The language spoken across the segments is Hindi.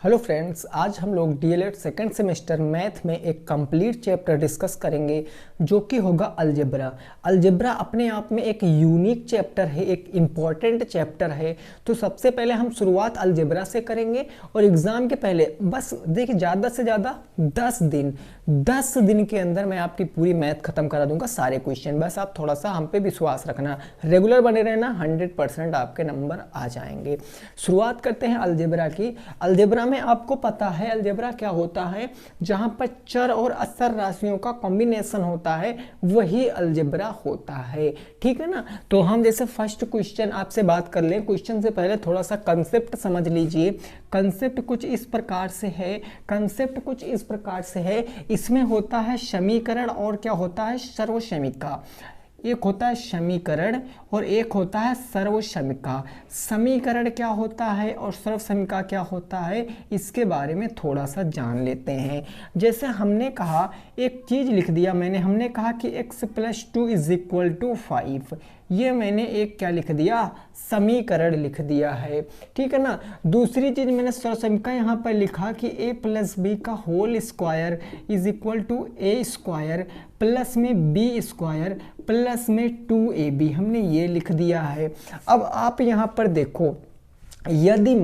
हेलो फ्रेंड्स, आज हम लोग डीएलएड सेकेंड सेमेस्टर मैथ में एक कंप्लीट चैप्टर डिस्कस करेंगे जो कि होगा अलजेब्रा। अलजेब्रा अपने आप में एक यूनिक चैप्टर है, एक इम्पॉर्टेंट चैप्टर है। तो सबसे पहले हम शुरुआत अलजेब्रा से करेंगे और एग्ज़ाम के पहले बस देखिए ज़्यादा से ज़्यादा 10 दिन के अंदर मैं आपकी पूरी मैथ खत्म करा दूंगा, सारे क्वेश्चन। बस आप थोड़ा सा हम पे विश्वास रखना, रेगुलर बने रहना, 100% आपके नंबर आ जाएंगे। शुरुआत करते हैं अलजेब्रा की। अलजेब्रा में आपको पता है अलजेब्रा क्या होता है, जहां पर चर और असर राशियों का कॉम्बिनेशन होता है वही अलजेब्रा होता है। ठीक है ना। तो हम जैसे फर्स्ट क्वेश्चन आपसे बात कर लें। क्वेश्चन से पहले थोड़ा सा कंसेप्ट समझ लीजिए। कंसेप्ट कुछ इस प्रकार से है, इसमें होता है समीकरण और क्या होता है सर्वसमीका। एक होता है समीकरण और एक होता है सर्वसमीका। समीकरण क्या होता है और सर्वसमीका क्या होता है, इसके बारे में थोड़ा सा जान लेते हैं। जैसे हमने कहा, एक चीज लिख दिया मैंने, हमने कहा कि x + 2 = 5। ये मैंने एक क्या लिख दिया, समीकरण लिख दिया है। ठीक है ना। दूसरी चीज मैंने सर्वसमीका यहाँ पर लिखा कि a + b² = a² प्लस में b² प्लस में 2ab, हमने ये लिख दिया है। अब आप यहाँ पर देखो, यदि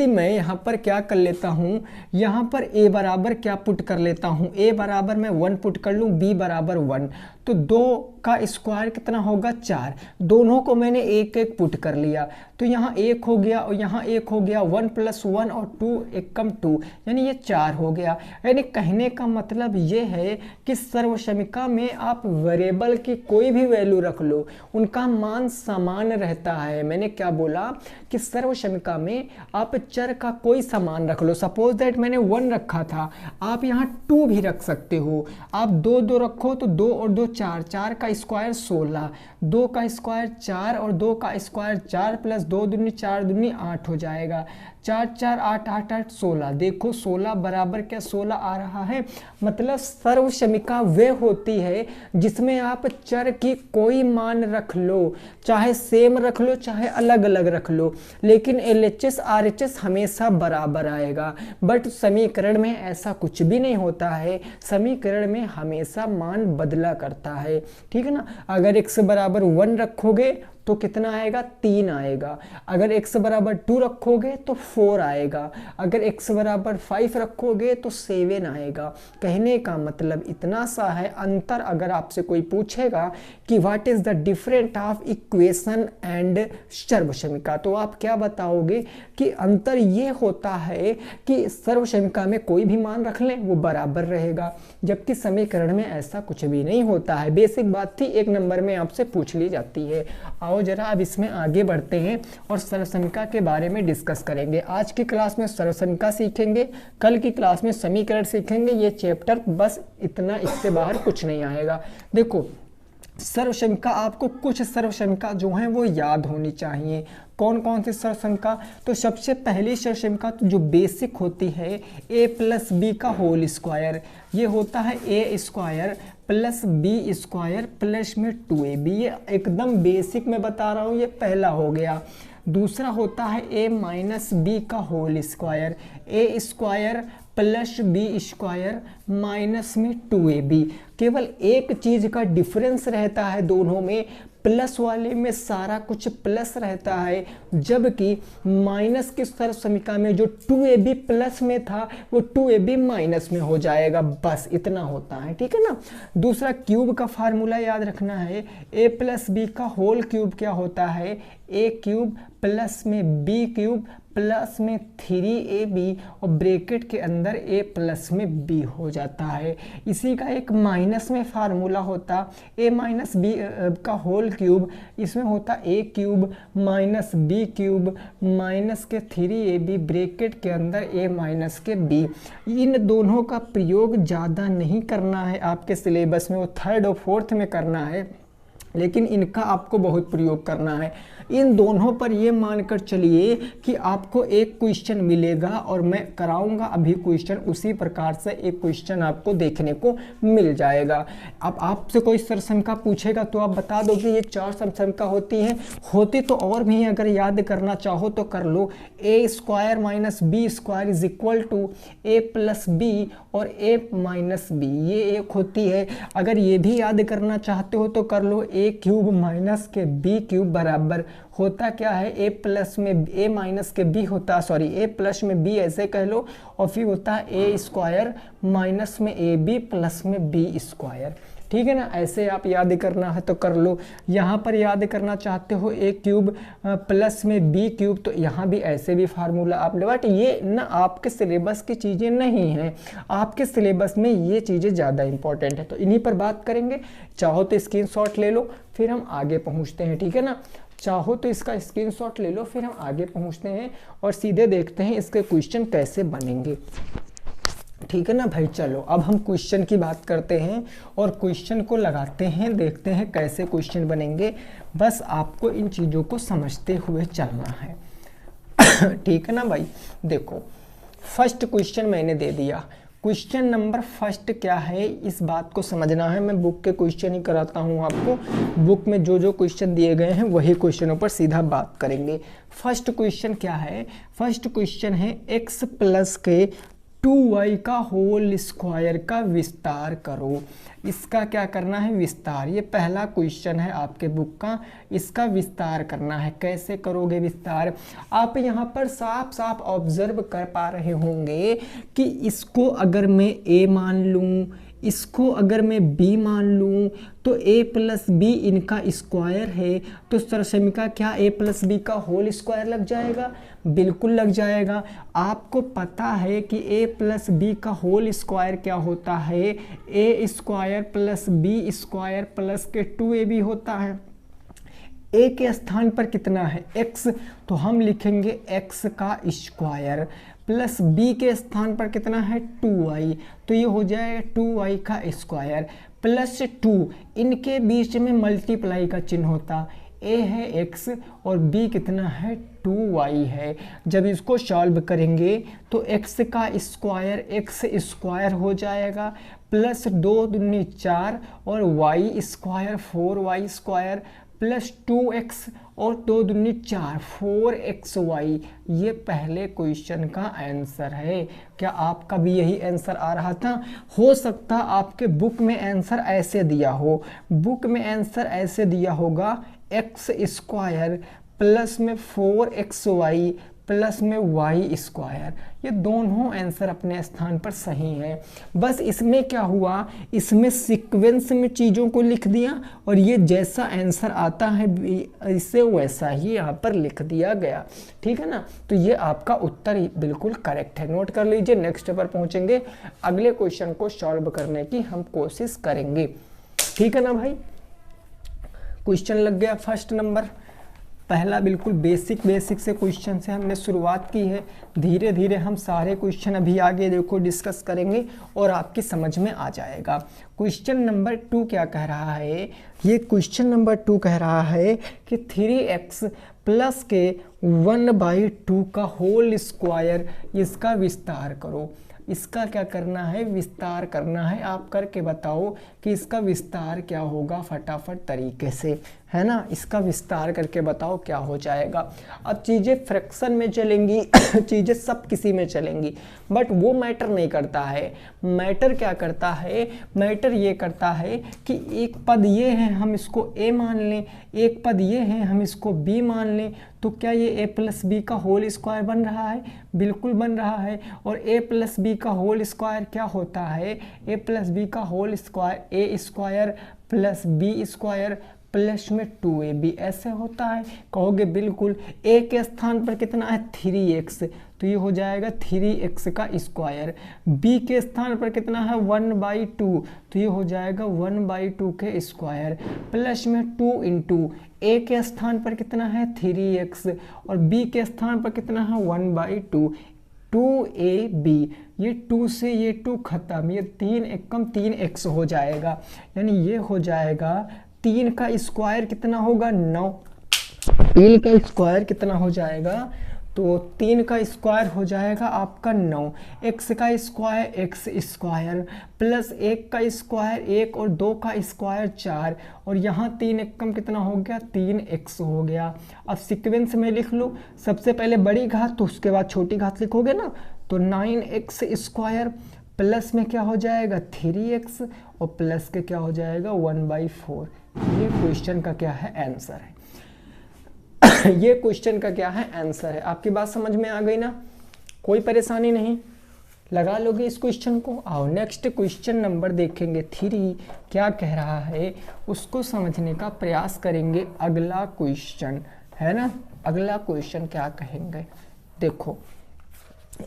मैं यहाँ पर क्या कर लेता हूँ, यहाँ पर a बराबर क्या पुट कर लेता हूँ, a बराबर मैं 1 पुट कर लूँ, b बराबर 1, तो 2 का स्क्वायर कितना होगा 4। दोनों को मैंने एक एक पुट कर लिया, तो यहाँ 1 हो गया और यहाँ 1 हो गया। 1 + 1 और 2 = 2, यानी ये 4 हो गया। यानी कहने का मतलब ये है कि सर्वसमीका में आप वेरिएबल की कोई भी वैल्यू रख लो, उनका मान समान रहता है। मैंने क्या बोला कि सर्वसमीका में आप चर का कोई समान रख लो। सपोज दैट मैंने 1 रखा था, आप यहाँ 2 भी रख सकते हो। आप 2 रखो तो 2 और 2 4, 4 का स्क्वायर 16, 2 का स्क्वायर 4 और 2 का स्क्वायर 4 प्लस 2 दूनी 4 दूनी 8 हो जाएगा। 4 4 8 8 8 16। देखो 16 बराबर क्या 16 आ रहा है। मतलब सर्वसमीका वे होती है जिसमें आप चर की कोई मान रख लो, चाहे सेम रख लो चाहे अलग अलग रख लो, लेकिन LHS RHS हमेशा बराबर आएगा। बट समीकरण में ऐसा कुछ भी नहीं होता है, समीकरण में हमेशा मान बदला करता है। ठीक है ना। अगर x बराबर 1 रखोगे तो कितना आएगा, 3 आएगा। अगर x बराबर 2 रखोगे तो 4 आएगा। अगर x बराबर 5 रखोगे तो 7 आएगा। कहने का मतलब इतना सा है अंतर। अगर आपसे कोई पूछेगा कि what is the different of equation and सर्वसमीका, तो आप क्या बताओगे कि अंतर ये होता है कि सर्वसमीका में कोई भी मान रख लें वो बराबर रहेगा, जबकि समीकरण में ऐसा कुछ भी नहीं होता है। बेसिक बात थी, 1 नंबर में आपसे पूछ ली जाती है। आओ जरा अब इसमें आगे बढ़ते हैं और सर्वसमीका के बारे में डिस्कस करेंगे। आज की क्लास में सर्वसमीका सीखेंगे, कल की क्लास में समीकरण सीखेंगे। ये चैप्टर बस इतना, इससे बाहर कुछ नहीं आएगा। देखो सर्वसमीका, आपको कुछ सर्वसमीका जो हैं वो याद होनी चाहिए। कौन कौन सी सर्वसमीका, तो सबसे पहली सर्वसमीका तो जो बेसिक होती है, a + b² ये होता है a² प्लस b² प्लस में 2ab। ये एकदम बेसिक में बता रहा हूँ, ये पहला हो गया। दूसरा होता है a - b² a² plus b² minus में 2ab। केवल एक चीज का डिफरेंस रहता है दोनों में, प्लस वाले में सारा कुछ प्लस रहता है, जबकि माइनस की सर्वसमीका में जो 2ab प्लस में था वो 2ab माइनस में हो जाएगा। बस इतना होता है। ठीक है ना। दूसरा क्यूब का फार्मूला याद रखना है। a + b² क्या होता है, a³ प्लस में b³ प्लस में 3ab और ब्रैकेट के अंदर a प्लस में b हो जाता है। इसी का एक माइनस में फार्मूला होता a - b², इसमें होता a³ माइनस b³ माइनस के 3ab ब्रैकेट के अंदर a माइनस के b। इन दोनों का प्रयोग ज़्यादा नहीं करना है आपके सिलेबस में, वो 3rd और 4th में करना है। लेकिन इनका आपको बहुत प्रयोग करना है। इन दोनों पर ये मानकर चलिए कि आपको एक क्वेश्चन मिलेगा और मैं कराऊंगा अभी क्वेश्चन, उसी प्रकार से एक क्वेश्चन आपको देखने को मिल जाएगा। अब आपसे कोई सरसंख्या पूछेगा तो आप बता दोगे ये 4 सरसंख्या होती तो और भी अगर याद करना चाहो तो कर लो। A square minus b square is equal to a plus b और ए माइनस बी, ये एक होती है। अगर ये भी याद करना चाहते हो तो कर लो, ए क्यूब माइनस के बी क्यूब बराबर होता क्या है, ए प्लस में ए माइनस के बी होता, सॉरी ए प्लस में बी ऐसे कह लो, और फिर होता है ए स्क्वायर माइनस में ए बी प्लस में बी स्क्वायर। ठीक है ना, ऐसे आप याद करना है तो कर लो। यहाँ पर याद करना चाहते हो ए क्यूब प्लस में बी क्यूब, तो यहाँ भी ऐसे भी फार्मूला आप ले, बट ये ना आपके सिलेबस की चीज़ें नहीं हैं, आपके सिलेबस में ये चीज़ें ज़्यादा इंपॉर्टेंट है, तो इन्हीं पर बात करेंगे। चाहो तो स्क्रीनशॉट ले लो, फिर हम आगे पहुँचते हैं। ठीक है ना, चाहो तो इसका स्क्रीनशॉट ले लो, फिर हम आगे पहुँचते हैं और सीधे देखते हैं इसके क्वेश्चन कैसे बनेंगे। ठीक है ना भाई, चलो अब हम क्वेश्चन की बात करते हैं और क्वेश्चन को लगाते हैं, देखते हैं कैसे क्वेश्चन बनेंगे। बस आपको इन चीज़ों को समझते हुए चलना है। ठीक है ना भाई, देखो फर्स्ट क्वेश्चन मैंने दे दिया। क्वेश्चन नंबर फर्स्ट क्या है, इस बात को समझना है। मैं बुक के क्वेश्चन ही कराता हूँ आपको, बुक में जो जो क्वेश्चन दिए गए हैं वही क्वेश्चनों पर सीधा बात करेंगे। फर्स्ट क्वेश्चन क्या है, फर्स्ट क्वेश्चन है x प्लस के 2y का होल स्क्वायर का विस्तार करो। इसका क्या करना है, विस्तार। ये पहला क्वेश्चन है आपके बुक का, इसका विस्तार करना है। कैसे करोगे विस्तार, आप यहाँ पर साफ साफ ऑब्जर्व कर पा रहे होंगे कि इसको अगर मैं a मान लूँ, इसको अगर मैं b मान लूँ, तो a प्लस बी इनका स्क्वायर है, तो सरसमिका क्या a प्लस बी का होल स्क्वायर लग जाएगा, बिल्कुल लग जाएगा। आपको पता है कि a प्लस बी का होल स्क्वायर क्या होता है, a square plus B square plus के 2ab होता है। a के स्थान पर कितना है x, तो हम लिखेंगे x का स्क्वायर, प्लस b के स्थान पर कितना है 2y, तो ये हो जाएगा 2y का स्क्वायर प्लस 2, इनके बीच में मल्टीप्लाई का चिन्ह होता, a है x और b कितना है 2y है। जब इसको सॉल्व करेंगे तो x का स्क्वायर x स्क्वायर हो जाएगा, प्लस 2 दूनी 4 और y square 4y square plus 2x और 2 दूनी 4 4xy। ये पहले क्वेश्चन का आंसर है। क्या आपका भी यही आंसर आ रहा था? हो सकता आपके बुक में आंसर ऐसे दिया हो, बुक में आंसर ऐसे दिया होगा x स्क्वायर प्लस में 4xy प्लस में y स्क्वायर। ये दोनों आंसर अपने स्थान पर सही है। बस इसमें क्या हुआ, इसमें सीक्वेंस में चीज़ों को लिख दिया और ये जैसा आंसर आता है इसे वैसा ही यहाँ पर लिख दिया गया। ठीक है ना, तो ये आपका उत्तर बिल्कुल करेक्ट है, नोट कर लीजिए। नेक्स्ट पर पहुँचेंगे, अगले क्वेश्चन को सॉल्व करने की हम कोशिश करेंगे। ठीक है ना भाई, क्वेश्चन लग गया फर्स्ट नंबर। पहला बिल्कुल बेसिक से क्वेश्चन से हमने शुरुआत की है, धीरे धीरे हम सारे क्वेश्चन अभी आगे देखो डिस्कस करेंगे और आपकी समझ में आ जाएगा। क्वेश्चन नंबर 2 क्या कह रहा है, ये क्वेश्चन नंबर 2 कह रहा है कि 3x प्लस के 1/2 का होल स्क्वायर, इसका विस्तार करो। इसका क्या करना है, विस्तार करना है। आप करके बताओ कि इसका विस्तार क्या होगा फटाफट तरीके से, है ना। इसका विस्तार करके बताओ क्या हो जाएगा। अब चीज़ें फ्रैक्शन में चलेंगी चीज़ें सब किसी में चलेंगी, बट वो मैटर नहीं करता है। मैटर क्या करता है, मैटर ये करता है कि एक पद ये है हम इसको a मान लें, एक पद ये है हम इसको b मान लें, तो क्या ये a प्लस बी का होल स्क्वायर बन रहा है, बिल्कुल बन रहा है। और a प्लस बी का होल स्क्वायर क्या होता है, a प्लस बी का whole square a square plus b square plus में 2ab ऐसे होता है। कहोगे बिल्कुल, a के स्थान पर कितना है 3x, तो ये हो जाएगा 3x का स्क्वायर। b के स्थान पर कितना है 1/2, तो ये हो जाएगा 1/2 के स्क्वायर प्लस में 2 इंटू a के स्थान पर कितना है 3x और b के स्थान पर कितना है 1/2 2ab। ये 2 से ये 2 खत्म, ये 3 एकम 3x हो जाएगा, यानी ये हो जाएगा 3 का स्क्वायर कितना होगा 9, 3 का स्क्वायर कितना हो जाएगा, तो 3 का स्क्वायर हो जाएगा आपका 9, x का स्क्वायर x स्क्वायर प्लस 1 का स्क्वायर 1 और 2 का स्क्वायर 4 और यहाँ 3 एक कम कितना हो गया 3x हो गया। अब सीक्वेंस में लिख लो, सबसे पहले बड़ी घात तो उसके बाद छोटी घात लिखोगे ना, तो 9x स्क्वायर प्लस में क्या हो जाएगा 3x और प्लस के क्या हो जाएगा 1/4। ये क्वेश्चन का क्या है आंसर है। ये क्वेश्चन का क्या है आंसर है। आपकी बात समझ में आ गई ना, कोई परेशानी नहीं, लगा लोगे इस क्वेश्चन को। आओ नेक्स्ट क्वेश्चन नंबर देखेंगे 3 क्या कह रहा है, उसको समझने का प्रयास करेंगे। अगला क्वेश्चन है ना, अगला क्वेश्चन क्या कहेंगे, देखो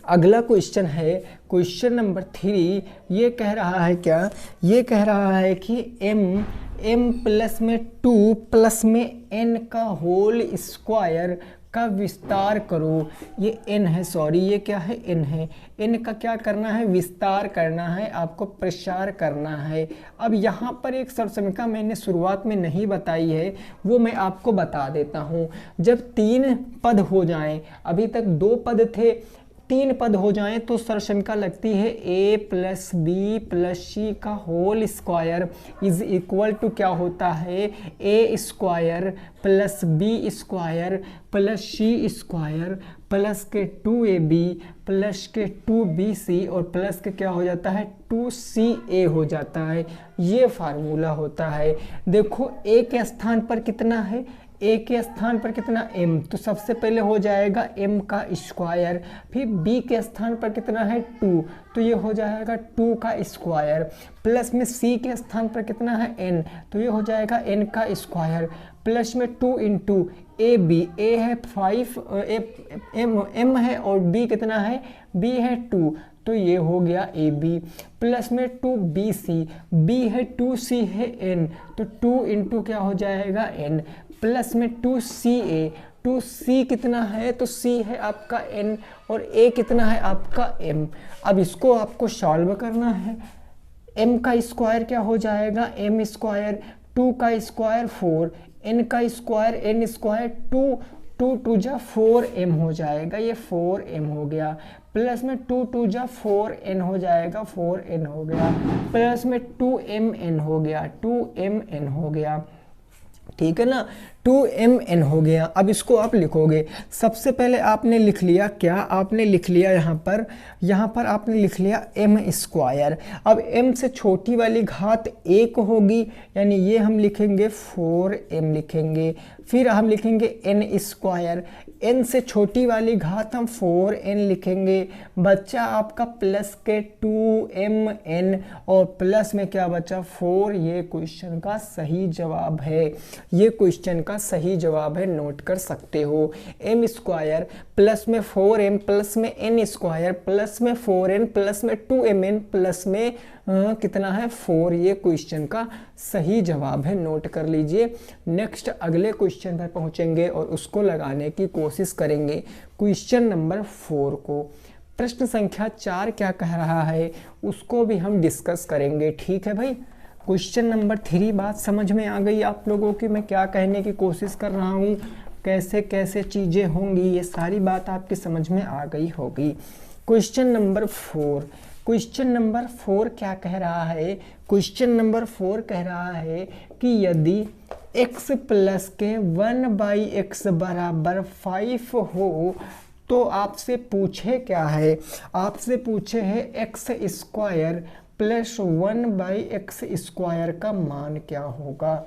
अगला क्वेश्चन है क्वेश्चन नंबर 3। ये कह रहा है क्या, ये कह रहा है कि m प्लस में 2 प्लस में n का होल स्क्वायर का विस्तार करो। ये n है, सॉरी ये क्या है n है, n का क्या करना है विस्तार करना है, आपको प्रसार करना है। अब यहाँ पर एक सरसमिका मैंने शुरुआत में नहीं बताई है, वो मैं आपको बता देता हूँ। जब 3 पद हो जाएं, अभी तक 2 पद थे, 3 पद हो जाएं तो सरसमिका लगती है a plus B plus C का whole square is equal to क्या होता है a square plus B square plus C square plus के 2ab प्लस के 2bc और प्लस के क्या हो जाता है 2ca हो जाता है। ये फार्मूला होता है। देखो a के स्थान पर कितना है, a के स्थान पर कितना m, तो सबसे पहले हो जाएगा m का स्क्वायर, फिर b के स्थान पर कितना है 2, तो ये हो जाएगा 2 का स्क्वायर, प्लस में c के स्थान पर कितना है n, तो ये हो जाएगा n का स्क्वायर, प्लस में 2 इंटू ए बी, a है 5 m है और b कितना है b है 2, तो ये हो गया ए बी, प्लस में 2bc, b है 2c है n, तो 2 इंटू क्या हो जाएगा n, प्लस में 2ca, 2c कितना है तो c है आपका n और a कितना है आपका m। अब इसको आपको सॉल्व करना है। m का स्क्वायर क्या हो जाएगा m स्क्वायर, 2 का स्क्वायर 4, n का स्क्वायर n स्क्वायर 2 2 जा 4m हो जाएगा, ये 4m हो गया, प्लस में 2 जा 4n हो जाएगा, 4n हो गया, प्लस में 2mn हो गया, 2mn हो गया, ठीक है ना, 2mn हो गया। अब इसको आप लिखोगे, सबसे पहले आपने लिख लिया क्या, आपने लिख लिया यहाँ पर आपने लिख लिया m स्क्वायर। अब m से छोटी वाली घात 1 होगी, यानी ये हम लिखेंगे 4m लिखेंगे, फिर हम लिखेंगे n स्क्वायर, n से छोटी वाली घात हम 4n लिखेंगे, बच्चा आपका प्लस के 2mn और प्लस में क्या बचा 4। ये क्वेश्चन का सही जवाब है, ये क्वेश्चन का सही जवाब है, नोट कर सकते हो। m स्क्वायर प्लस में 4m प्लस में n स्क्वायर प्लस में 4n प्लस में 2mn प्लस में कितना है 4, ये क्वेश्चन का सही जवाब है, नोट कर लीजिए। नेक्स्ट अगले क्वेश्चन पर पहुंचेंगे और उसको लगाने की कोशिश करेंगे, क्वेश्चन नंबर 4 को। प्रश्न संख्या 4 क्या कह रहा है उसको भी हम डिस्कस करेंगे, ठीक है भाई। क्वेश्चन नंबर 3 बात समझ में आ गई आप लोगों की, मैं क्या कहने की कोशिश कर रहा हूँ, कैसे कैसे चीज़ें होंगी, ये सारी बात आपकी समझ में आ गई होगी। क्वेश्चन नंबर 4, क्वेश्चन नंबर 4 क्या कह रहा है, क्वेश्चन नंबर 4 कह रहा है कि यदि x प्लस के 1/x बराबर 5 हो तो आपसे पूछे क्या है, आपसे पूछे है x square plus 1/x square का मान क्या होगा,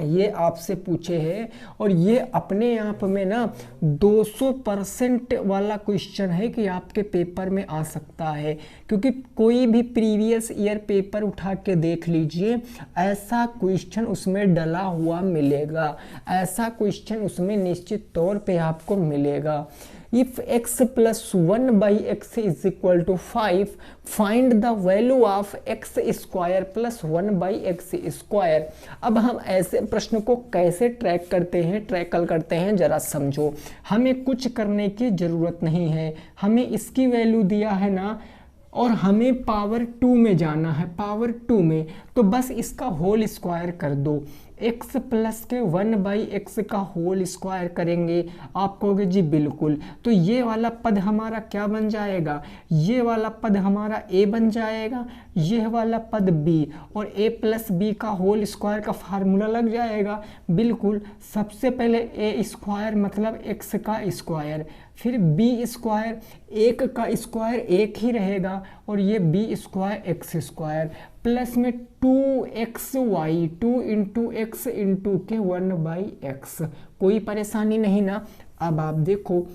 ये आपसे पूछे हैं। और ये अपने आप में ना 200% वाला क्वेश्चन है कि आपके पेपर में आ सकता है, क्योंकि कोई भी प्रीवियस ईयर पेपर उठा के देख लीजिए, ऐसा क्वेश्चन उसमें डला हुआ मिलेगा, ऐसा क्वेश्चन उसमें निश्चित तौर पे आपको मिलेगा। If x plus 1/x is equal to 5, find the value of x square plus 1/x square। अब हम ऐसे प्रश्न को कैसे ट्रैक करते हैं, ट्रैकल करते हैं, जरा समझो। हमें कुछ करने की ज़रूरत नहीं है, हमें इसकी वैल्यू दिया है ना और हमें पावर 2 में जाना है, पावर 2 में, तो बस इसका होल स्क्वायर कर दो। x प्लस के 1/x का होल स्क्वायर करेंगे। आप कहोगे जी बिल्कुल, तो ये वाला पद हमारा क्या बन जाएगा, ये वाला पद हमारा a बन जाएगा, यह वाला पद b, और a प्लस बी का होल स्क्वायर का फार्मूला लग जाएगा। बिल्कुल, सबसे पहले a स्क्वायर मतलब x का स्क्वायर, फिर b स्क्वायर, एक का स्क्वायर एक ही रहेगा, और ये b square x square, plus में 2xy 2 इंटू एक्स इंटू के 1/x। कोई परेशानी नहीं ना। अब आप देखो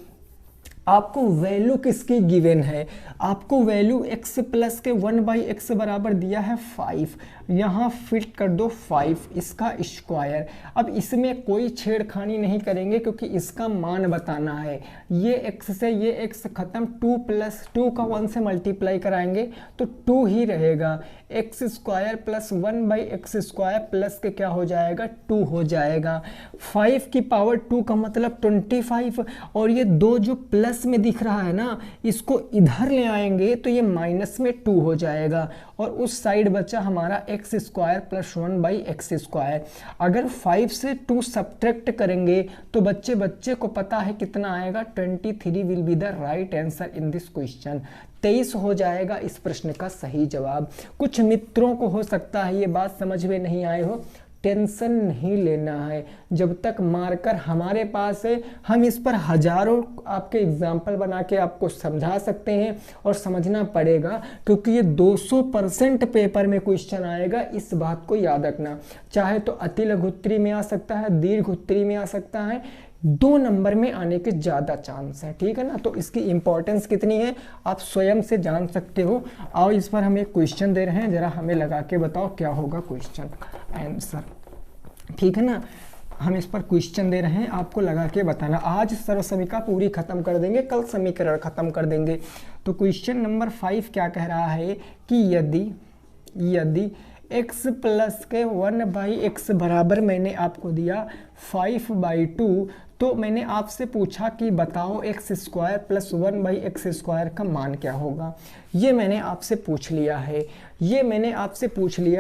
आपको वैल्यू किसकी गिवन है, आपको वैल्यू x प्लस के 1/x बराबर दिया है 5, यहाँ फिट कर दो 5 इसका स्क्वायर। अब इसमें कोई छेड़खानी नहीं करेंगे क्योंकि इसका मान बताना है। ये x से ये x खत्म, 2 प्लस 2 का 1 से मल्टीप्लाई कराएंगे तो 2 ही रहेगा, x square plus 1/x square plus के क्या हो जाएगा 2 हो जाएगा। 5 की पावर 2 का मतलब 25, और ये 2 जो प्लस में दिख रहा है ना, इसको इधर ले आएंगे तो ये माइनस में 2 हो जाएगा, और उस साइड बचा हमारा x square plus 1/x square. अगर 5 से 2 सब्ट्रैक्ट करेंगे तो बच्चे को पता है कितना आएगा, 23 will be the right answer in this question. 23 हो जाएगा इस प्रश्न का सही जवाब। कुछ मित्रों को हो सकता है ये बात समझ में नहीं आए हो, टेंशन नहीं लेना है, जब तक मार्कर हमारे पास है हम इस पर हजारों आपके एग्जाम्पल बना के आपको समझा सकते हैं, और समझना पड़ेगा क्योंकि ये 200% पेपर में क्वेश्चन आएगा, इस बात को याद रखना। चाहे तो अति लघु उत्तरी में आ सकता है, दीर्घ उत्तरी में आ सकता है, 2 नंबर में आने के ज़्यादा चांस है, ठीक है ना। तो इसकी इंपॉर्टेंस कितनी है आप स्वयं से जान सकते हो। और इस पर हम एक क्वेश्चन दे रहे हैं, जरा हमें लगा के बताओ क्या होगा क्वेश्चन आंसर, ठीक है ना। हम इस पर क्वेश्चन दे रहे हैं, आपको लगा के बताना। आज सर्वसमीका पूरी खत्म कर देंगे, कल समीकरण खत्म कर देंगे। तो क्वेश्चन नंबर 5 क्या कह रहा है कि यदि x प्लस के 1/x बराबर मैंने आपको दिया 5/2, तो मैंने आपसे पूछा कि बताओ x square plus 1/x square का मान क्या होगा। ये मैंने आपसे पूछ लिया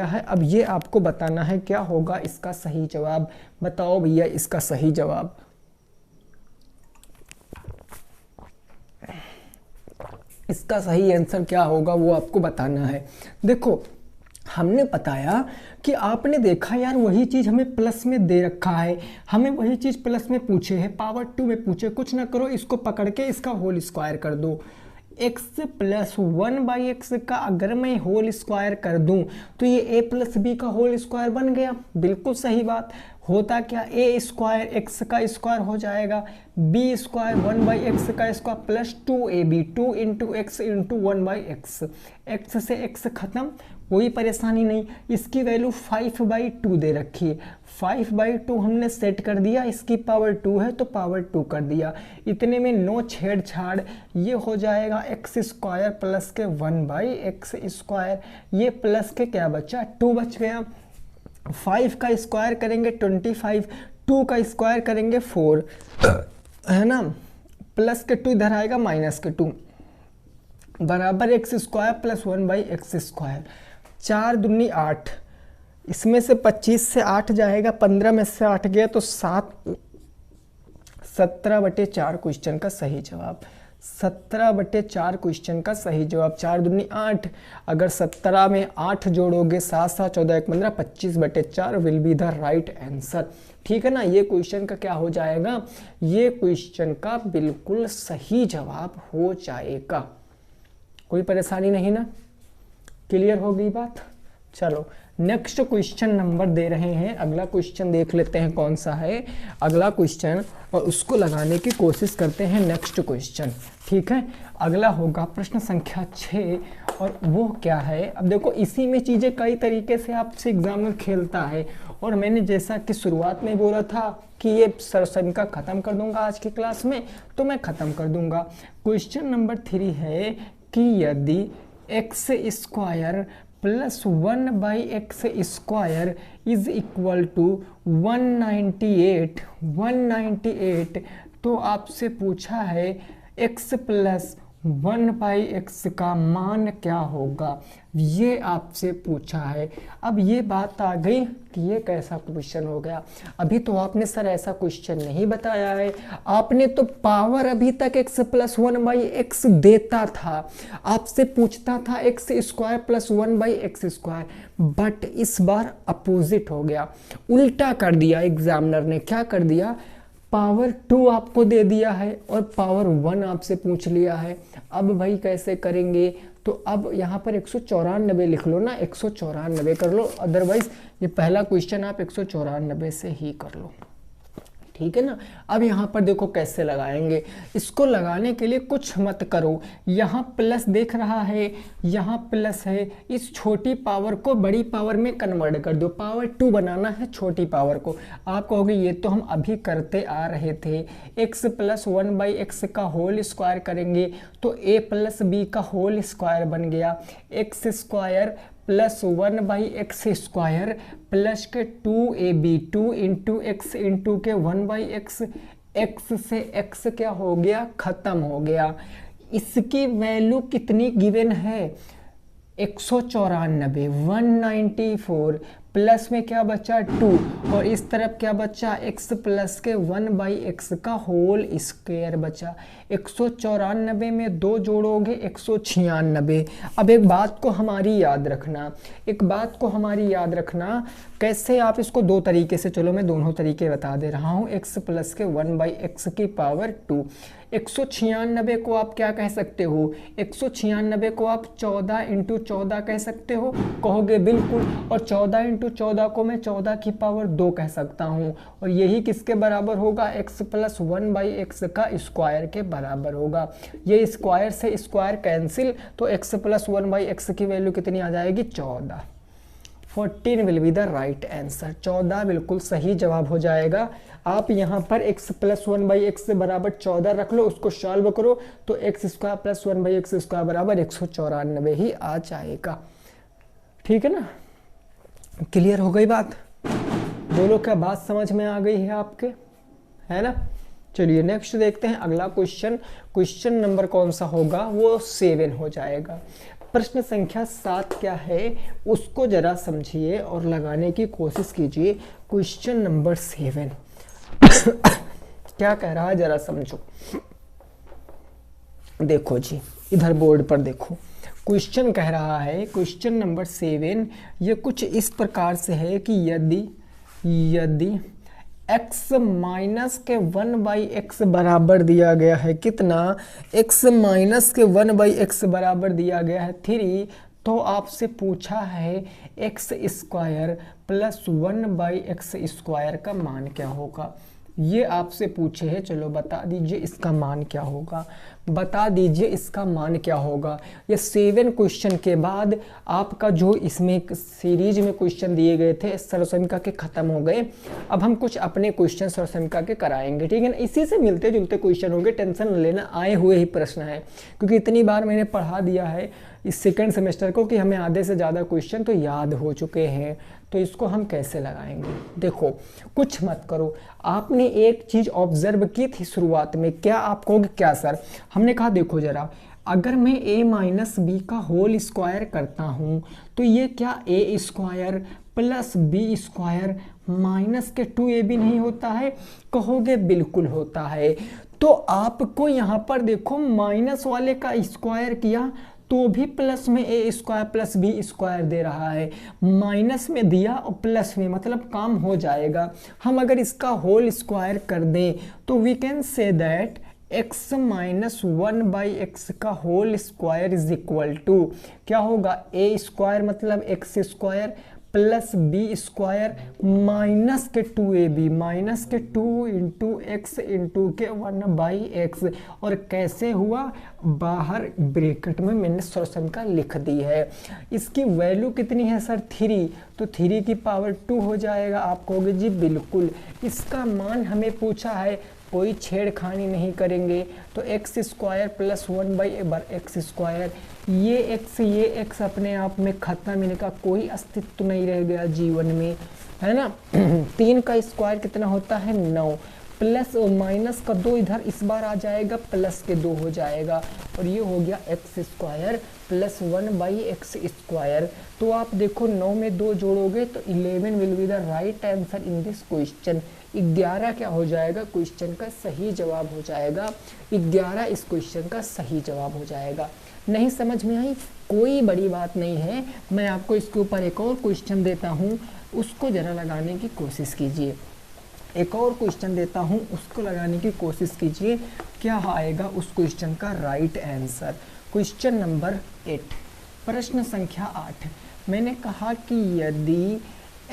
है, अब ये आपको बताना है क्या होगा इसका सही जवाब। बताओ भैया इसका सही जवाब। इसका सही आंसर क्या होगा वो आपको बताना है। देखो हमने बताया कि आपने देखा यार वही चीज़ हमें प्लस में दे रखा है, हमें वही चीज़ प्लस में पूछे है, पावर 2 में पूछे, कुछ ना करो इसको पकड़ के इसका होल स्क्वायर कर दो। x प्लस 1/x का अगर मैं होल स्क्वायर कर दूं तो ये a प्लस बी का होल स्क्वायर बन गया। बिल्कुल सही बात। होता क्या, a स्क्वायर x का स्क्वायर हो जाएगा, b स्क्वायर 1/x का square plus 2ab 2 into x into 1/x, x से x खत्म, कोई परेशानी नहीं। इसकी वैल्यू 5/2 दे रखी है, 5/2 हमने सेट कर दिया, इसकी पावर 2 है तो पावर 2 कर दिया। इतने में नो छेड़छाड़, ये हो जाएगा x स्क्वायर प्लस के 1/x स्क्वायर, ये प्लस के क्या बचा 2 बच गया। 5 का स्क्वायर करेंगे 25, 2 का स्क्वायर करेंगे 4, है ना, प्लस के 2 इधर आएगा माइनस के 2 बराबर x square plus 1/x square. 4 दूनी 8, इसमें से 25 से 8 जाएगा, 15 में से 8 गया तो 17/4 क्वेश्चन का सही जवाब। 17/4 क्वेश्चन का सही जवाब। 4 दूनी 8, अगर 17 में 8 जोड़ोगे 7 7 14 1 15, 25/4 will be the right answer, ठीक है ना। ये क्वेश्चन का क्या हो जाएगा, ये क्वेश्चन का बिल्कुल सही जवाब हो जाएगा। कोई परेशानी नहीं ना, क्लियर हो गई बात। चलो नेक्स्ट क्वेश्चन नंबर दे रहे हैं, अगला क्वेश्चन देख लेते हैं कौन सा है अगला क्वेश्चन, और उसको लगाने की कोशिश करते हैं नेक्स्ट क्वेश्चन, ठीक है। अगला होगा प्रश्न संख्या 6, और वो क्या है, अब देखो इसी में चीज़ें कई तरीके से आपसे एग्जाम में खेलता है, और मैंने जैसा कि शुरुआत में बोला था कि ये सर्वसमीका खत्म कर दूंगा आज की क्लास में, तो मैं खत्म कर दूंगा। क्वेश्चन नंबर 3 है कि यदि x square plus 1/x square is equal to 198, तो आपसे पूछा है x प्लस 1/x का मान क्या होगा, ये आपसे पूछा है। अब ये बात आ गई कि ये कैसा क्वेश्चन हो गया। अभी तो आपने सर ऐसा क्वेश्चन नहीं बताया है, आपने तो पावर अभी तक x + 1/x देता था, आपसे पूछता था x² + 1/x², बट इस बार अपोजिट हो गया, उल्टा कर दिया एग्जामिनर ने। क्या कर दिया, पावर 2 आपको दे दिया है और पावर 1 आपसे पूछ लिया है। अब भाई कैसे करेंगे, तो अब यहाँ पर 194 लिख लो ना, 194 कर लो, अदरवाइज ये पहला क्वेश्चन आप 194 से ही कर लो, ठीक है ना। अब यहाँ पर देखो कैसे लगाएंगे, इसको लगाने के लिए कुछ मत करो, यहाँ प्लस देख रहा है, यहाँ प्लस है, इस छोटी पावर को बड़ी पावर में कन्वर्ट कर दो, पावर 2 बनाना है छोटी पावर को। आप कहोगे ये तो हम अभी करते आ रहे थे, x + 1/x का होल स्क्वायर करेंगे तो a + b का होल स्क्वायर बन गया, x² + 1/x² प्लस के 2ab 2 × x × के 1/x, x से x क्या हो गया, खत्म हो गया। इसकी वैल्यू कितनी गिवन है, 194, 194 प्लस में क्या बचा 2 और इस तरफ क्या बचा x प्लस के 1/x का होल स्क्वायर बचा। 194 में 2 जोड़ोगे 196। अब एक बात को हमारी याद रखना, एक बात को हमारी याद रखना, कैसे आप इसको दो तरीके से, चलो मैं दोनों तरीके बता दे रहा हूँ। x प्लस के 1/x की पावर 2, 196 को आप क्या कह सकते हो, 196 को आप 14 × 14 कह सकते हो, कहोगे बिल्कुल, और 14 × 14 को मैं 14 की पावर 2 कह सकता हूँ, और यही किसके बराबर होगा, x + 1/x का स्क्वायर के बराबर होगा। ये स्क्वायर से स्क्वायर कैंसिल, तो x + 1/x की वैल्यू कितनी आ जाएगी, 14। 14 will be the right answer, 14 बिल्कुल सही जवाब हो जाएगा। आप यहाँ पर x + 1/x से बराबर 14 रख लो, उसको सॉल्व करो तो x² + 1/x² बराबर 194 ही आ जाएगा, ठीक है ना। क्लियर हो गई बात, बोलो क्या बात समझ में आ गई है आपके, है ना। चलिए नेक्स्ट देखते हैं अगला क्वेश्चन। क्वेश्चन नंबर कौन सा होगा, वो 7 हो जाएगा। प्रश्न संख्या 7 क्या है उसको जरा समझिए और लगाने की कोशिश कीजिए। क्वेश्चन नंबर 7 क्या कह रहा है जरा समझो। देखो जी, इधर बोर्ड पर देखो, क्वेश्चन कह रहा है, क्वेश्चन नंबर 7 ये कुछ इस प्रकार से है कि यदि x माइनस के 1/x बराबर दिया गया है, कितना, x माइनस के 1/x बराबर दिया गया है 3, तो आपसे पूछा है x² + 1/x² का मान क्या होगा, ये आपसे पूछे है। चलो बता दीजिए इसका मान क्या होगा, बता दीजिए इसका मान क्या होगा। ये 7 क्वेश्चन के बाद आपका जो इसमें सीरीज में क्वेश्चन दिए गए थे सर्वसमिका के खत्म हो गए। अब हम कुछ अपने क्वेश्चन सर्वसमिका के कराएंगे, ठीक है ना। इसी से मिलते जुलते क्वेश्चन होंगे, टेंशन न लेना, आए हुए ही प्रश्न है, क्योंकि इतनी बार मैंने पढ़ा दिया है इस सेकंड सेमेस्टर को कि हमें आधे से ज़्यादा क्वेश्चन तो याद हो चुके हैं। तो इसको हम कैसे लगाएंगे, देखो कुछ मत करो, आपने एक चीज़ ऑब्जर्व की थी शुरुआत में, क्या आप कहोगे क्या सर, हमने कहा देखो जरा, अगर मैं a - b का होल स्क्वायर करता हूँ तो ये क्या a² + b² माइनस के 2ab नहीं होता है, कहोगे बिल्कुल होता है। तो आपको यहाँ पर देखो माइनस वाले का स्क्वायर किया तो भी प्लस में a² + b² दे रहा है, माइनस में दिया और प्लस में, मतलब काम हो जाएगा। हम अगर इसका होल स्क्वायर कर दें तो we can say that x - 1/x का whole square is equal to क्या होगा, a² मतलब x² + b² माइनस के 2ab, माइनस के 2 × x × के 1/x, और कैसे हुआ, बाहर ब्रैकेट में मैंने सर्वसमिका लिख दी है। इसकी वैल्यू कितनी है सर, 3, तो 3 की पावर 2 हो जाएगा। आप कहोगे जी बिल्कुल, इसका मान हमें पूछा है, कोई छेड़खानी नहीं करेंगे, तो x² + 1/x², ये x अपने आप में खत्म, इनका कोई अस्तित्व नहीं रह गया जीवन में, है ना। 3 का स्क्वायर कितना होता है, 9, प्लस और माइनस का 2 इधर इस बार आ जाएगा, प्लस के 2 हो जाएगा, और ये हो गया एक्स स्क्वायर प्लस 1/x²। तो आप देखो 9 में 2 जोड़ोगे तो 11 will be the right answer in this question. 11 क्या हो जाएगा, क्वेश्चन का सही जवाब हो जाएगा। 11 इस क्वेश्चन का सही जवाब हो जाएगा। नहीं समझ में आई, कोई बड़ी बात नहीं है। मैं आपको इसके ऊपर एक और क्वेश्चन देता हूँ, उसको जरा लगाने की कोशिश कीजिए। एक और क्वेश्चन देता हूँ, उसको लगाने की कोशिश कीजिए, क्या आएगा उस क्वेश्चन का राइट आंसर। क्वेश्चन नंबर 8, प्रश्न संख्या 8। मैंने कहा कि यदि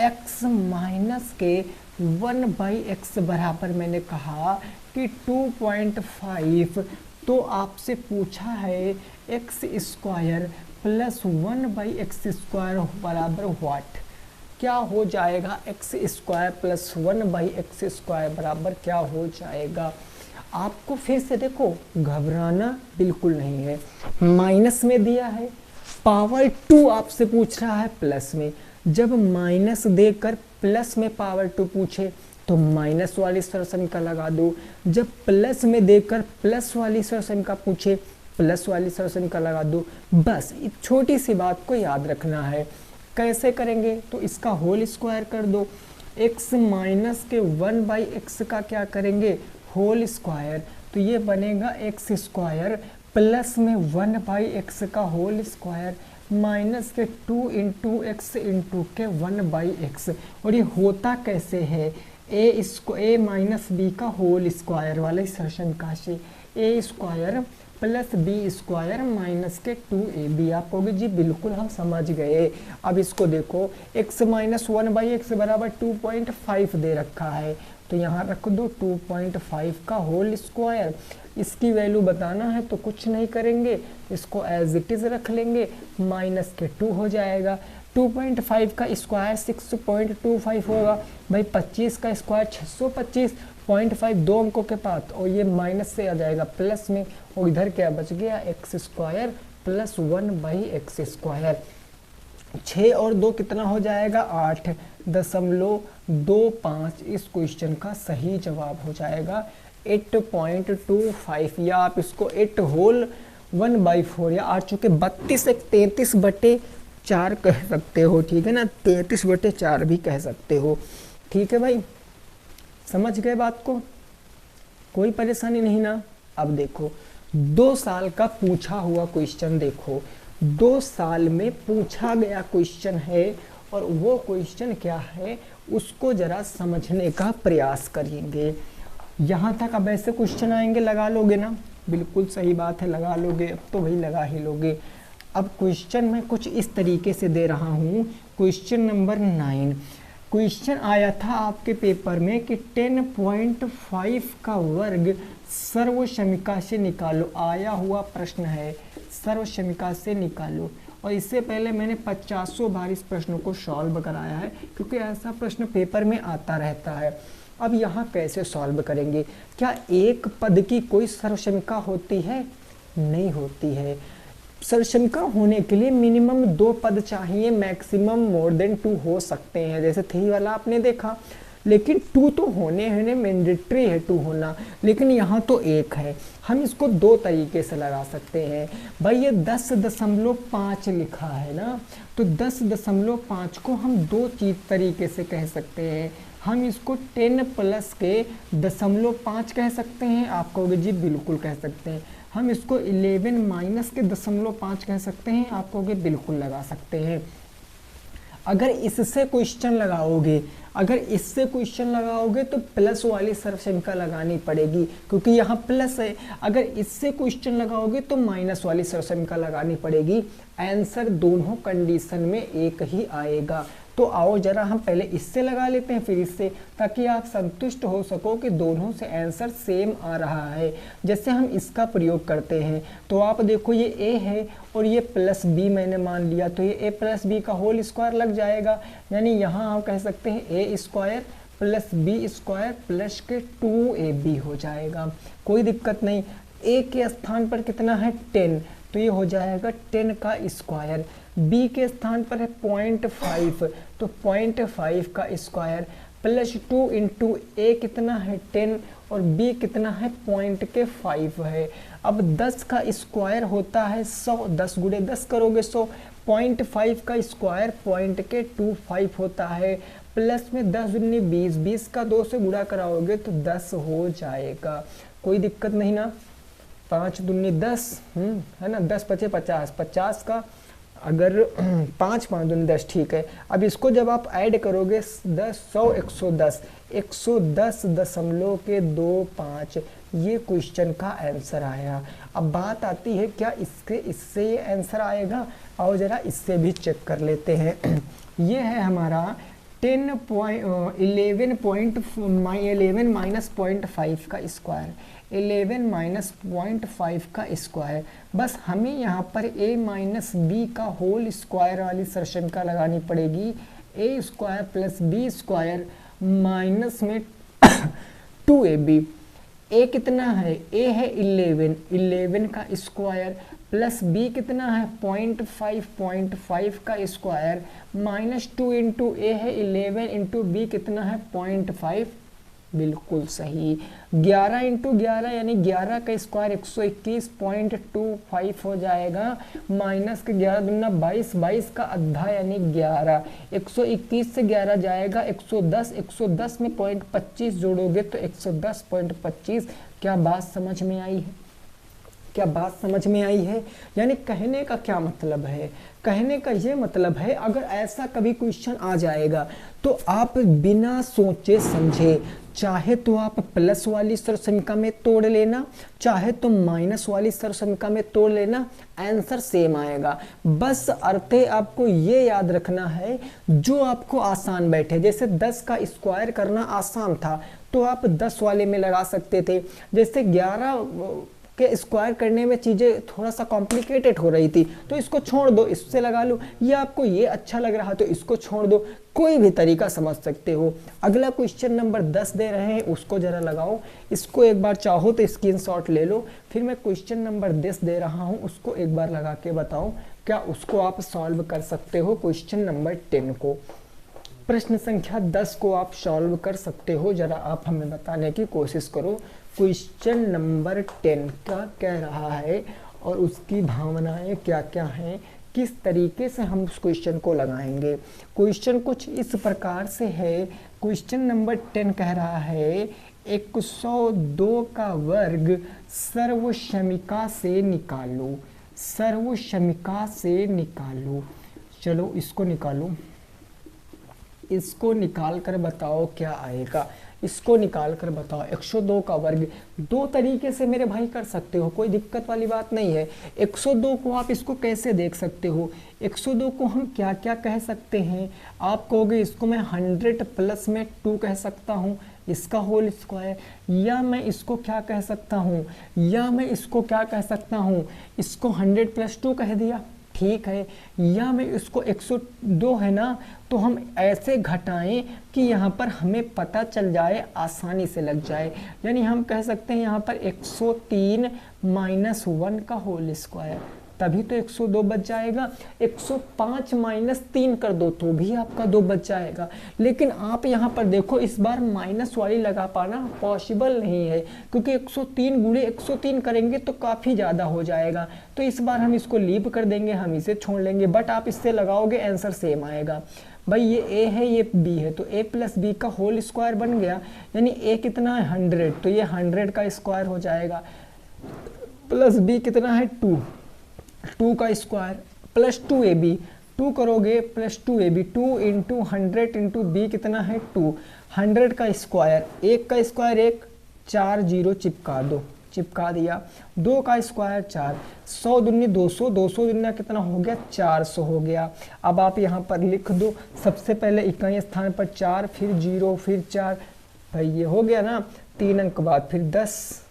x माइनस के 1/x बराबर, मैंने कहा कि 2.5, तो आपसे पूछा है x² प्लस 1/x² बराबर व्हाट, क्या हो जाएगा। x² प्लस 1/x² बराबर क्या हो जाएगा। आपको फिर से देखो, घबराना बिल्कुल नहीं है। माइनस में दिया है, पावर 2 आपसे पूछ रहा है प्लस में। जब माइनस देकर प्लस में पावर 2 पूछे तो माइनस वाली सरसमी लगा दो। जब प्लस में देकर प्लस वाली सरसमी पूछे, प्लस वाली सरसमी लगा दो। बस एक छोटी सी बात को याद रखना है। कैसे करेंगे, तो इसका होल स्क्वायर कर दो। x माइनस के 1/x का क्या करेंगे, होल स्क्वायर, तो ये बनेगा x² प्लस में 1/x का होल स्क्वायर माइनस के 2 इंटू एक्स इंटू के 1/x। और ये होता कैसे है, a माइनस बी का होल स्क्वायर वाले सर्शन का से a² प्लस b² माइनस के 2ab। आप कहोगे जी बिल्कुल हम समझ गए। अब इसको देखो, x माइनस 1/x बराबर 2.5 दे रखा है, तो यहाँ रख दो 2.5 का होल स्क्वायर। इसकी वैल्यू बताना है तो कुछ नहीं करेंगे, इसको एज इट इज रख लेंगे, माइनस के 2 हो जाएगा। 2.5 का स्क्वायर 6.25 होगा भाई, 25 का स्क्वायर 625, 0.5 दो अंकों के पास, और ये माइनस से आ जाएगा प्लस में, और इधर क्या बच गया x² प्लस 1/x²। 6 और 2 कितना हो जाएगा, 8.25। इस क्वेश्चन का सही जवाब हो जाएगा 8.25, या आप इसको 8 होल 1/4 या 8 चुके 32 एक 33/4 कह सकते हो, ठीक है ना, 33/4 भी कह सकते हो। ठीक है भाई, समझ गए बात को, कोई परेशानी नहीं ना। अब देखो 2 साल का पूछा हुआ क्वेश्चन, देखो 2 साल में पूछा गया क्वेश्चन है, और वो क्वेश्चन क्या है उसको जरा समझने का प्रयास करेंगे। यहाँ तक अब ऐसे क्वेश्चन आएंगे, लगा लोगे ना, बिल्कुल सही बात है, लगा लोगे, अब तो भाई लगा ही लोगे। अब क्वेश्चन मैं कुछ इस तरीके से दे रहा हूँ। क्वेश्चन नंबर 9, क्वेश्चन आया था आपके पेपर में कि 10.5 का वर्ग सर्वसमीका से निकालो। आया हुआ प्रश्न है, सर्वसमीका से निकालो। और इससे पहले मैंने 50 बार इस प्रश्न को सॉल्व कराया है, क्योंकि ऐसा प्रश्न पेपर में आता रहता है। अब यहाँ कैसे सॉल्व करेंगे, क्या एक पद की कोई सर्वसमीका होती है, नहीं होती है। सर्वसमीका होने के लिए मिनिमम 2 पद चाहिए, मैक्सिमम मोर देन 2 हो सकते हैं, जैसे 3 वाला आपने देखा, लेकिन 2 तो होने मैंडेटरी है 2 होना, लेकिन यहाँ तो 1 है। हम इसको 2 तरीके से लगा सकते हैं भाई। ये 10.5 लिखा है ना, तो 10.5 को हम 2 चीज तरीके से कह सकते हैं। हम इसको 10 प्लस के 0.5 कह सकते हैं, आप कहोगे जी बिल्कुल कह सकते हैं। हम इसको 11 माइनस के 0.5 कह सकते हैं, आप कहोगे बिल्कुल लगा सकते हैं। अगर इससे क्वेश्चन लगाओगे तो प्लस वाली सर्वसमीका लगानी पड़ेगी, क्योंकि यहाँ प्लस है। अगर इससे क्वेश्चन लगाओगे तो माइनस वाली सर्वसमीका लगानी पड़ेगी। आंसर दोनों कंडीशन में एक ही आएगा। तो आओ जरा हम पहले इससे लगा लेते हैं, फिर इससे, ताकि आप संतुष्ट हो सको कि दोनों से आंसर सेम आ रहा है। जैसे हम इसका प्रयोग करते हैं, तो आप देखो ये a है और ये प्लस b मैंने मान लिया, तो ये a प्लस b का होल स्क्वायर लग जाएगा। यानी यहाँ हम कह सकते हैं a² प्लस b² प्लस के 2ab हो जाएगा। कोई दिक्कत नहीं। a के स्थान पर कितना है 10, तो ये हो जाएगा 10 का स्क्वायर। b के स्थान पर है 0.5, तो 0.5 का स्क्वायर प्लस 2 इंटू a कितना है 10, और b कितना है पॉइंट के 5 है। अब 10 का स्क्वायर होता है 100, 10 गुणे 10 करोगे 100, 0.5 का स्क्वायर पॉइंट के 25 होता है, प्लस में 10 दूनी 20, 20 का 2 से गुणा कराओगे तो 10 हो जाएगा। कोई दिक्कत नहीं ना, 5 दूनी 10 है ना, 10 पचे 50, 50 का अगर 5 5 दूनी 10, ठीक है। अब इसको जब आप ऐड करोगे 10 100 110, 110.25 ये क्वेश्चन का आंसर आया। अब बात आती है क्या इससे ये आंसर आएगा, और जरा इससे भी चेक कर लेते हैं। ये है हमारा 11 माइनस 0.5 का स्क्वायर, 11 माइनस 0.5 का स्क्वायर। बस हमें यहाँ पर a माइनस बी का होल स्क्वायर वाली सरशंका लगानी पड़ेगी। a square plus B square minus में 2ab। a कितना है, a है 11 का स्क्वायर प्लस b कितना है 0.5 का स्क्वायर माइनस 2 इंटू ए है 11 इंटू बी कितना है 0.5, बिल्कुल सही। 11 इंटू 11 यानी 11 का स्क्वायर 121.25 हो जाएगा, माइनस के 11 दूना 22, 22 का आधा यानी 11, 121 से 11 जाएगा 110, 110 में 0.25 जोड़ोगे तो 110.25। क्या बात समझ में आई है, क्या बात समझ में आई है? यानी कहने का क्या मतलब है, कहने का ये मतलब है अगर ऐसा कभी क्वेश्चन आ जाएगा तो आप बिना सोचे समझे चाहे तो आप प्लस वाली सरसंख्या में तोड़ लेना, चाहे तो माइनस वाली सरसंख्या में तोड़ लेना, आंसर सेम आएगा। बस अर्थे आपको ये याद रखना है जो आपको आसान बैठे। जैसे 10 का स्क्वायर करना आसान था तो आप 10 वाले में लगा सकते थे, जैसे 11 के स्क्वायर करने में चीज़ें थोड़ा सा कॉम्प्लिकेटेड हो रही थी तो इसको छोड़ दो, इससे लगा लो, ये आपको ये अच्छा लग रहा तो इसको छोड़ दो, कोई भी तरीका समझ सकते हो। अगला क्वेश्चन नंबर 10 दे रहे हैं, उसको जरा लगाओ, इसको एक बार चाहो तो स्क्रीनशॉट ले लो, फिर मैं क्वेश्चन नंबर 10 दे रहा हूँ उसको एक बार लगा के बताओ क्या उसको आप सॉल्व कर सकते हो। क्वेश्चन नंबर 10 को, प्रश्न संख्या 10 को आप सॉल्व कर सकते हो, जरा आप हमें बताने की कोशिश करो क्वेश्चन नंबर 10 क्या कह रहा है और उसकी भावनाएं क्या क्या हैं, किस तरीके से हम उस क्वेश्चन को लगाएंगे। क्वेश्चन कुछ इस प्रकार से है, क्वेश्चन नंबर 10 कह रहा है 102 का वर्ग सर्वक्षमिका से निकालो, सर्वक्षमिका से निकालो। चलो इसको निकालो, इसको निकाल कर बताओ क्या आएगा, इसको निकाल कर बताओ। 102 का वर्ग दो तरीके से मेरे भाई कर सकते हो, कोई दिक्कत वाली बात नहीं है। 102 को आप इसको कैसे देख सकते हो, 102 को हम क्या क्या कह सकते हैं, आप कहोगे इसको मैं 100 प्लस में 2 कह सकता हूँ, इसका होल स्क्वायर, या मैं इसको क्या कह सकता हूँ, या मैं इसको क्या कह सकता हूँ, इसको 100 प्लस 2 कह दिया, ठीक है, या मैं इसको 102 है ना तो हम ऐसे घटाएं कि यहाँ पर हमें पता चल जाए, आसानी से लग जाए। यानी हम कह सकते हैं यहाँ पर 103 माइनस 1 का होल स्क्वायर, तभी तो 102 बच जाएगा। 105 माइनस 3 कर दो तो भी आपका 2 बच जाएगा। लेकिन आप यहाँ पर देखो इस बार माइनस वाली लगा पाना पॉसिबल नहीं है, क्योंकि 103 गुणे 103 करेंगे तो काफ़ी ज़्यादा हो जाएगा, तो इस बार हम इसको लीव कर देंगे, हम इसे छोड़ लेंगे। बट आप इससे लगाओगे आंसर सेम आएगा। भाई ये a है ये b है तो a प्लस बी का होल स्क्वायर बन गया, यानी a कितना है 100 तो ये 100 का स्क्वायर हो जाएगा, प्लस b कितना है 2 का स्क्वायर प्लस 2ab, 2 करोगे plus 2ab, 2 into 100 into B कितना है 2, 100 का स्क्वायर, 1 का स्क्वायर 1, 4 0 चिपका दो, चिपका दिया, 2 का स्क्वायर 4, 100 दूनी 200, 200 दूना कितना हो गया 400 हो गया। अब आप यहाँ पर लिख दो, सबसे पहले इकाई स्थान पर 4, फिर 0, फिर 4, भाई ये हो गया ना, 3 अंक बाद फिर 10,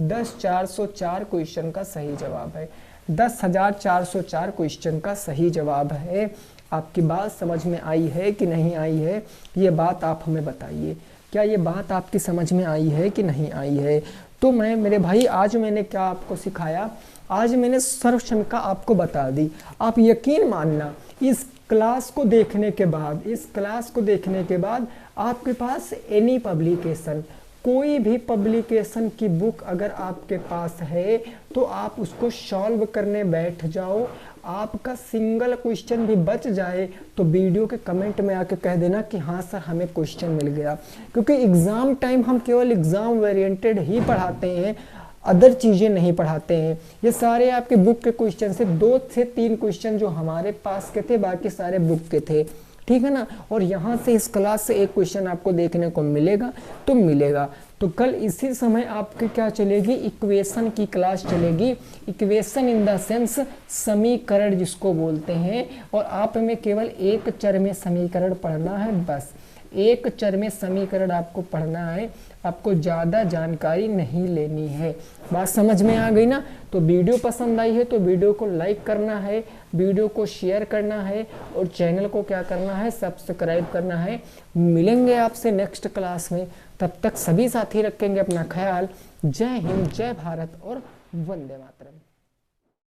404 क्वेश्चन का सही जवाब है, 10,404 क्वेश्चन का सही जवाब है। आपकी बात समझ में आई है कि नहीं आई है, ये बात आप हमें बताइए, क्या ये बात आपकी समझ में आई है कि नहीं आई है। तो मैं मेरे भाई आज मैंने क्या आपको सिखाया, आज मैंने सर्वक्षमिका आपको बता दी। आप यकीन मानना इस क्लास को देखने के बाद, इस क्लास को देखने के बाद आपके पास एनी पब्लिकेशन, कोई भी पब्लिकेशन की बुक अगर आपके पास है तो आप उसको सॉल्व करने बैठ जाओ। आपका सिंगल क्वेश्चन भी बच जाए तो वीडियो के कमेंट में आके कह देना कि हाँ सर हमें क्वेश्चन मिल गया, क्योंकि एग्ज़ाम टाइम हम केवल एग्ज़ाम ओरिएंटेड ही पढ़ाते हैं, अदर चीज़ें नहीं पढ़ाते हैं। ये सारे आपके बुक के क्वेश्चन से 2 से 3 क्वेश्चन जो हमारे पास के थे, बाकी सारे बुक के थे, ठीक है ना। और यहाँ से इस क्लास से एक क्वेश्चन आपको देखने को मिलेगा तो मिलेगा। तो कल इसी समय आपके क्या चलेगी, इक्वेशन की क्लास चलेगी। इक्वेशन इन द सेंस समीकरण जिसको बोलते हैं, और आप में केवल एक चर में समीकरण पढ़ना है, बस एक चर में समीकरण आपको पढ़ना है, आपको ज़्यादा जानकारी नहीं लेनी है। बात समझ में आ गई ना। तो वीडियो पसंद आई है तो वीडियो को लाइक करना है, वीडियो को शेयर करना है, और चैनल को क्या करना है, सब्सक्राइब करना है। मिलेंगे आपसे नेक्स्ट क्लास में, तब तक सभी साथी रखेंगे अपना ख्याल। जय हिंद, जय भारत और वंदे मातरम।